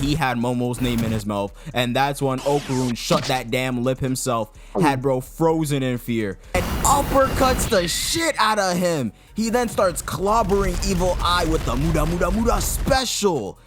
he had Momo's name in his mouth, and that's when Okarun shut that damn lip himself, had bro frozen in fear, and uppercuts the shit out of him. He then starts clobbering Evil Eye with the Muda special.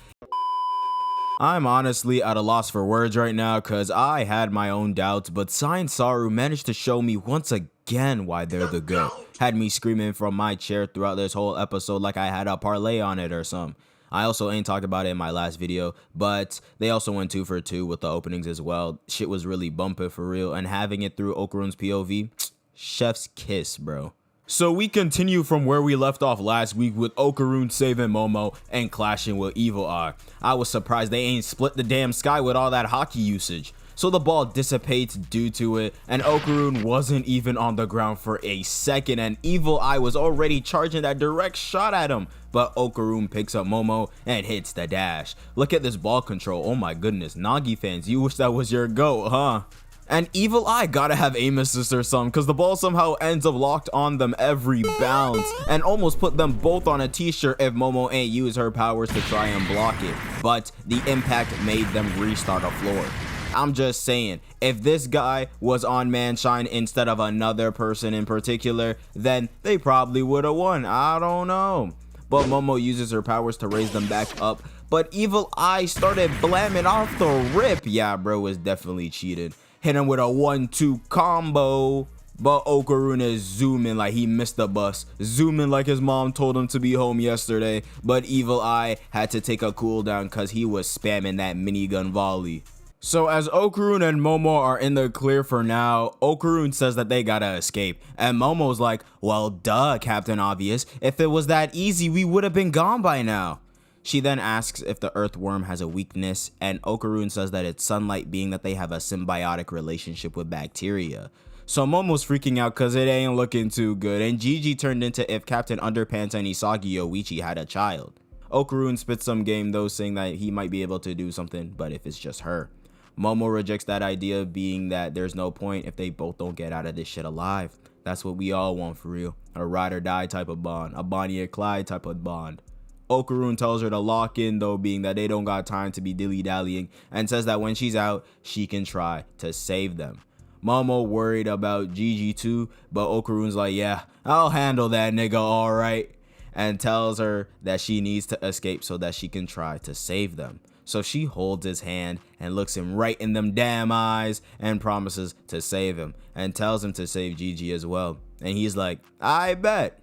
I'm honestly at a loss for words right now because I had my own doubts, but Sign Saru managed to show me once again why they're the GOAT. Had me screaming from my chair throughout this whole episode like I had a parlay on it or something. I also ain't talked about it in my last video, but they also went 2 for 2 with the openings as well. Shit was really bumping for real, and having it through Okarun's POV, chef's kiss, bro. So we continue from where we left off last week with Okarun saving Momo and clashing with Evil Eye. I was surprised they ain't split the damn sky with all that hockey usage. So the ball dissipates due to it, and Okarun wasn't even on the ground for a second, and Evil Eye was already charging that direct shot at him. But Okarun picks up Momo and hits the dash. Look at this ball control. Oh my goodness, Nagi fans, you wish that was your GOAT, huh? And Evil Eye gotta have aim assist or something, because the ball somehow ends up locked on them every bounce and almost put them both on a t-shirt if Momo ain't use her powers to try and block it. But the impact made them restart a floor. I'm just saying, if this guy was on Manshine instead of another person in particular, then they probably would have won. I don't know. But Momo uses her powers to raise them back up, but Evil Eye started blamming off the rip. Yeah, bro was definitely cheated. Hit him with a 1-2 combo, but Okarun is zooming like he missed the bus, zooming like his mom told him to be home yesterday, but Evil Eye had to take a cooldown because he was spamming that minigun volley. So as Okarun and Momo are in the clear for now, Okarun says that they gotta escape, and Momo's like, well duh, Captain Obvious, if it was that easy we would have been gone by now. She then asks if the earthworm has a weakness, and Okarun says that it's sunlight, being that they have a symbiotic relationship with bacteria. So Momo's freaking out because it ain't looking too good, and Gigi turned into if Captain Underpants and Isagi Yoichi had a child. Okarun spits some game though, saying that he might be able to do something, but if it's just her. Momo rejects that idea, being that there's no point if they both don't get out of this shit alive. That's what we all want for real. A ride or die type of bond, a Bonnie and Clyde type of bond. Okarun tells her to lock in though, being that they don't got time to be dilly-dallying, and says that when she's out, she can try to save them. Momo worried about Gigi too, but Okarun's like, yeah, I'll handle that nigga alright, and tells her that she needs to escape so that she can try to save them. So she holds his hand and looks him right in them damn eyes and promises to save him, and tells him to save Gigi as well. And he's like, I bet.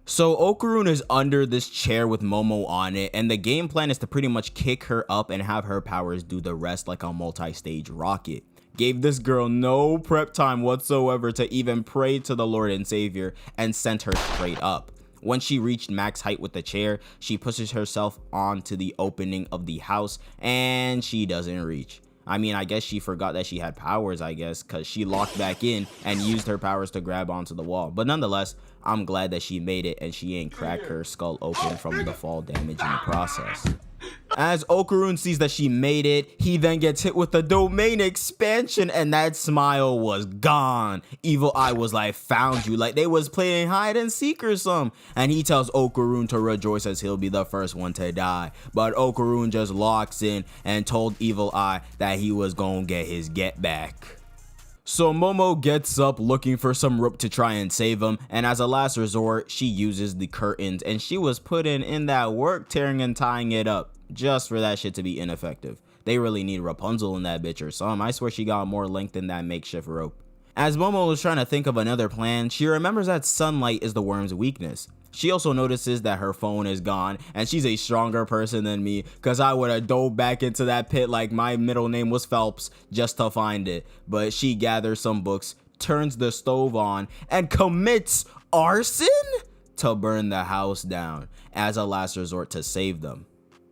So Okarun is under this chair with Momo on it, and the game plan is to pretty much kick her up and have her powers do the rest like a multi-stage rocket. Gave this girl no prep time whatsoever to even pray to the Lord and Savior, and sent her straight up. When she reached max height with the chair, she pushes herself onto the opening of the house, and she doesn't reach. I mean, I guess she forgot that she had powers, I guess, because she locked back in and used her powers to grab onto the wall. But nonetheless, I'm glad that she made it and she ain't cracked her skull open from the fall damage in the process. As Okarun sees that she made it, he then gets hit with the domain expansion, and that smile was gone. Evil Eye was like, found you, like they was playing hide and seek or something. And he tells Okarun to rejoice as he'll be the first one to die. But Okarun just locks in and told Evil Eye that he was gonna get his get back. So Momo gets up looking for some rope to try and save him, and as a last resort, she uses the curtains, and she was putting in that work tearing and tying it up just for that shit to be ineffective. They really need Rapunzel in that bitch or something. I swear she got more length than that makeshift rope. As Momo was trying to think of another plan, she remembers that sunlight is the worm's weakness. She also notices that her phone is gone, and she's a stronger person than me, because I would have dove back into that pit like my middle name was Phelps just to find it. But she gathers some books, turns the stove on, and commits arson to burn the house down as a last resort to save them.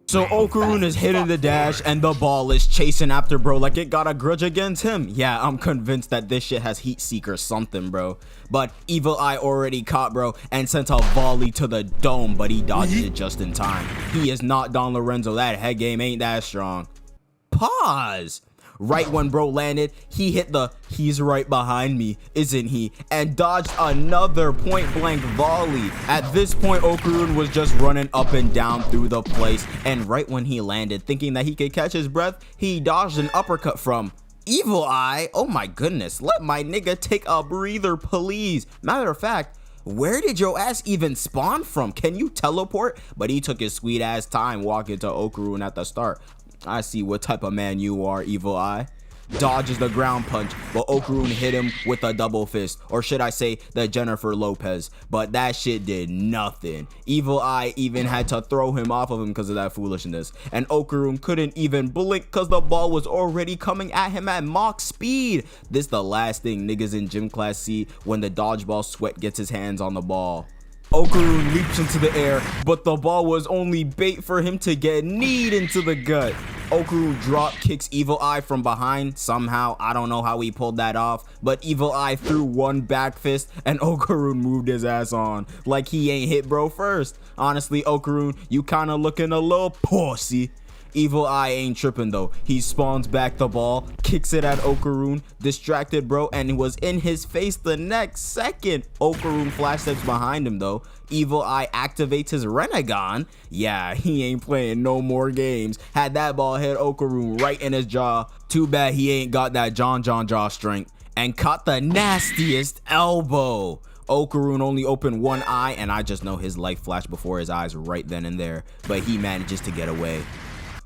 So Okarun is hitting the dash, and the ball is chasing after bro like it got a grudge against him. Yeah, I'm convinced that this shit has heat seek or something, bro. But Evil Eye already caught bro and sent a volley to the dome, but he dodged it just in time. He is not Don Lorenzo. That head game ain't that strong. Pause. Right when bro landed, he hit the "he's right behind me, isn't he?" and dodged another point blank volley. At this point, Okarun was just running up and down through the place, and right when he landed, thinking that he could catch his breath, he dodged an uppercut from Evil Eye. Oh my goodness, let my nigga take a breather, please. Matter of fact, where did your ass even spawn from? Can you teleport? But he took his sweet ass time walking to Okarun at the start. I see what type of man you are, Evil Eye. Dodges the ground punch, but Okarun hit him with a double fist, or should I say the Jennifer Lopez, but that shit did nothing. Evil Eye even had to throw him off of him because of that foolishness, and Okarun couldn't even blink because the ball was already coming at him at Mach speed. This the last thing niggas in gym class see when the dodgeball sweat gets his hands on the ball. Okarun leaps into the air, but the ball was only bait for him to get kneed into the gut. Okarun drop kicks Evil Eye from behind somehow. I don't know how he pulled that off, but Evil Eye threw one back fist and Okarun moved his ass on like he ain't hit bro first. Honestly, Okarun, you kinda looking a little pussy. Evil Eye ain't tripping though. He spawns back the ball, kicks it at Okarun, distracted bro, and it was in his face the next second. Okarun flash steps behind him though. Evil Eye activates his Renegon. Yeah, he ain't playing no more games. Had that ball hit Okarun right in his jaw. Too bad he ain't got that John jaw strength. And caught the nastiest elbow. Okarun only opened one eye, and I just know his life flashed before his eyes right then and there. But he manages to get away.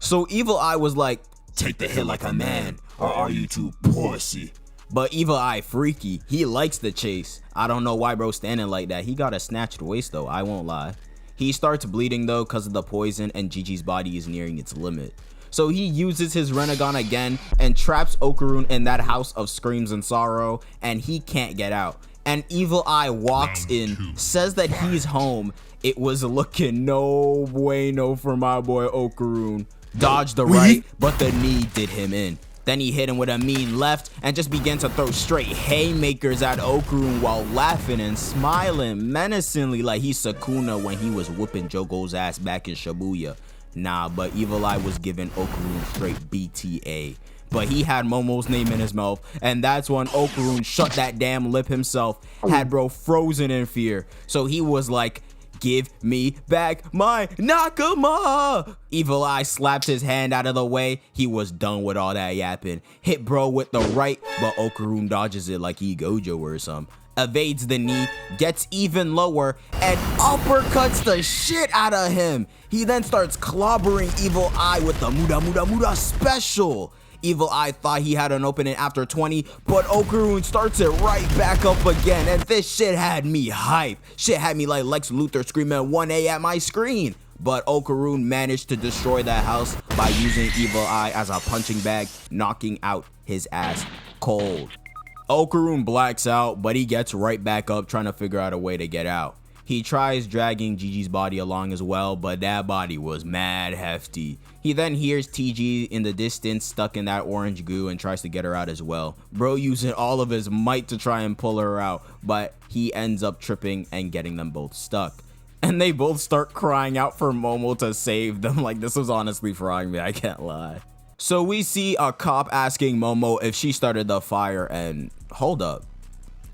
So Evil Eye was like, "Take the hit like a man, or are you too pussy?" But Evil Eye freaky, he likes the chase. I don't know why bro standing like that. He got a snatched waist though, I won't lie. He starts bleeding though because of the poison, and Gigi's body is nearing its limit. So he uses his Renegon again and traps Okarun in that house of screams and sorrow, and he can't get out. And Evil Eye walks in, says that he's home. It was looking no bueno for my boy Okarun. Dodged the right, but the knee did him in. Then he hit him with a mean left and just began to throw straight haymakers at Okarun while laughing and smiling menacingly like he's Sukuna when he was whooping Jogo's ass back in Shibuya. Nah, but Evil Eye was giving Okarun straight BTA. But he had Momo's name in his mouth, and that's when Okarun shut that damn lip himself, had bro frozen in fear. So he was like, "Give me back my Nakama!" Evil Eye slapped his hand out of the way. He was done with all that yapping. Hit bro with the right, but Okarun dodges it like he Gojo or something. Evades the knee, gets even lower, and uppercuts the shit out of him. He then starts clobbering Evil Eye with the Muda special. Evil Eye thought he had an opening after 20, but Okarun starts it right back up again, and this shit had me hype. Shit had me like Lex Luthor screaming 1A at my screen. But Okarun managed to destroy that house by using Evil Eye as a punching bag, knocking out his ass cold. Okarun blacks out, but he gets right back up trying to figure out a way to get out. He tries dragging Gigi's body along as well, but that body was mad hefty. He then hears TG in the distance stuck in that orange goo and tries to get her out as well. Bro using all of his might to try and pull her out, but he ends up tripping and getting them both stuck. And they both start crying out for Momo to save them. Like, this was honestly frying me, I can't lie. So we see a cop asking Momo if she started the fire, and hold up.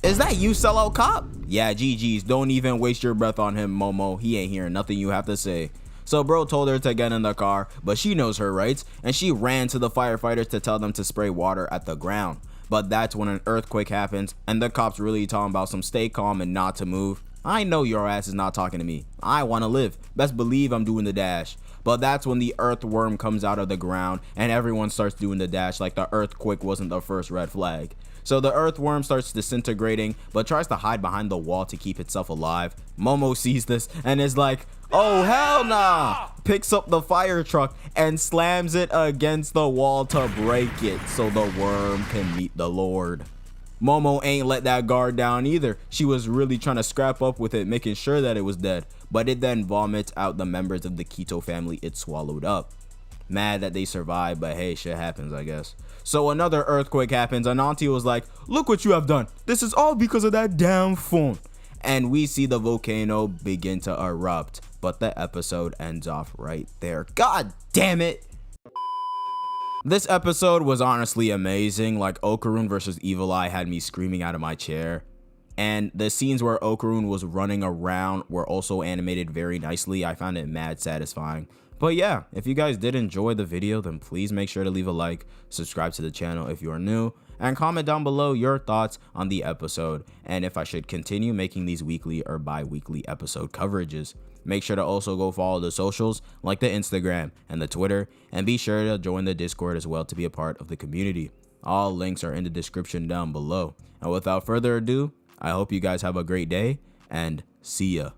Is that you, sellout cop? Yeah, GG's. Don't even waste your breath on him, Momo. He ain't hearing nothing you have to say. So bro told her to get in the car, but she knows her rights, and she ran to the firefighters to tell them to spray water at the ground. But that's when an earthquake happens, and the cops really talking about some stay calm and not to move. I know your ass is not talking to me. I want to live. Best believe I'm doing the dash. But that's when the earthworm comes out of the ground, and everyone starts doing the dash like the earthquake wasn't the first red flag. So the earthworm starts disintegrating, but tries to hide behind the wall to keep itself alive. Momo sees this and is like, "Oh hell nah!" Picks up the fire truck and slams it against the wall to break it so the worm can meet the Lord. Momo ain't let that guard down either. She was really trying to scrap up with it, making sure that it was dead, but it then vomits out the members of the Keto family it swallowed up. Mad that they survived, but hey, shit happens, I guess. So another earthquake happens, and Auntie was like, "Look what you have done. This is all because of that damn phone." And we see the volcano begin to erupt, but the episode ends off right there. God damn it. This episode was honestly amazing. Like, Okarun versus Evil Eye had me screaming out of my chair. And the scenes where Okarun was running around were also animated very nicely. I found it mad satisfying. But yeah, if you guys did enjoy the video, then please make sure to leave a like, subscribe to the channel if you are new, and comment down below your thoughts on the episode and if I should continue making these weekly or bi-weekly episode coverages. Make sure to also go follow the socials like the Instagram and the Twitter, and be sure to join the Discord as well to be a part of the community. All links are in the description down below. And without further ado, I hope you guys have a great day, and see ya.